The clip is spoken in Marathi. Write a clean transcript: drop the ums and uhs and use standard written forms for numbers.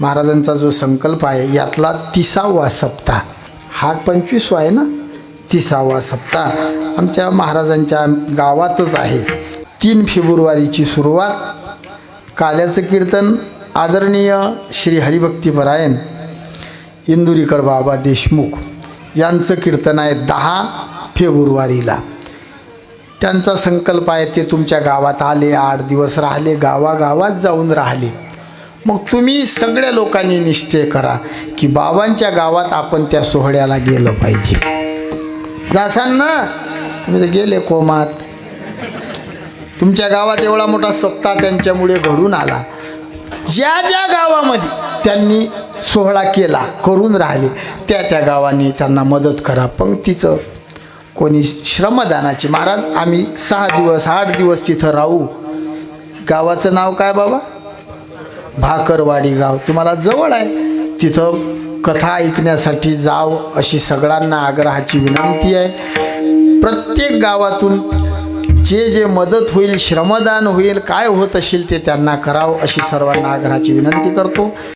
महाराजांचा जो संकल्प आहे यातला 30वा सप्ताह, हा 25वा आहे ना, 30वा सप्ताह आमच्या महाराजांच्या गावातच आहे। 3 फेब्रुवारीची सुरुवात। काल्याचं कीर्तन आदरणीय श्री हरिभक्तीपरायण इंदुरीकर बाबा देशमुख यांचं कीर्तन आहे 10 फेब्रुवारीला। त्यांचा संकल्प आहे ते तुमच्या गावात आले, 8 दिवस राहिले, गावागावात जाऊन राहिले। मग तुम्ही सगळ्या लोकांनी निश्चय करा की बाबांच्या गावात आपण त्या सोहळ्याला गेलं पाहिजे। जासाल ना तुम्ही तर गेले कोमात, तुमच्या गावात एवढा मोठा सप्ताह त्यांच्यामुळे घडून आला। ज्या ज्या गावामध्ये त्यांनी सोहळा केला, करून राहिले, त्या गावांनी त्यांना मदत करा। पंक्तीचं कोणी श्रमदानाची, महाराज आम्ही 6 दिवस 8 दिवस तिथं राहू। गावाचं नाव काय बाबा? भाकरवाडी गाव, तुम्हाला जवळ आहे, तिथं कथा ऐकण्यासाठी जाव अशी सगळ्यांना आग्रहाची विनंती आहे। प्रत्येक गावातून जे जे मदत होईल, श्रमदान होईल, काय होत असेल ते त्यांना करावं अशी सर्वांना आग्रहाची विनंती करतो।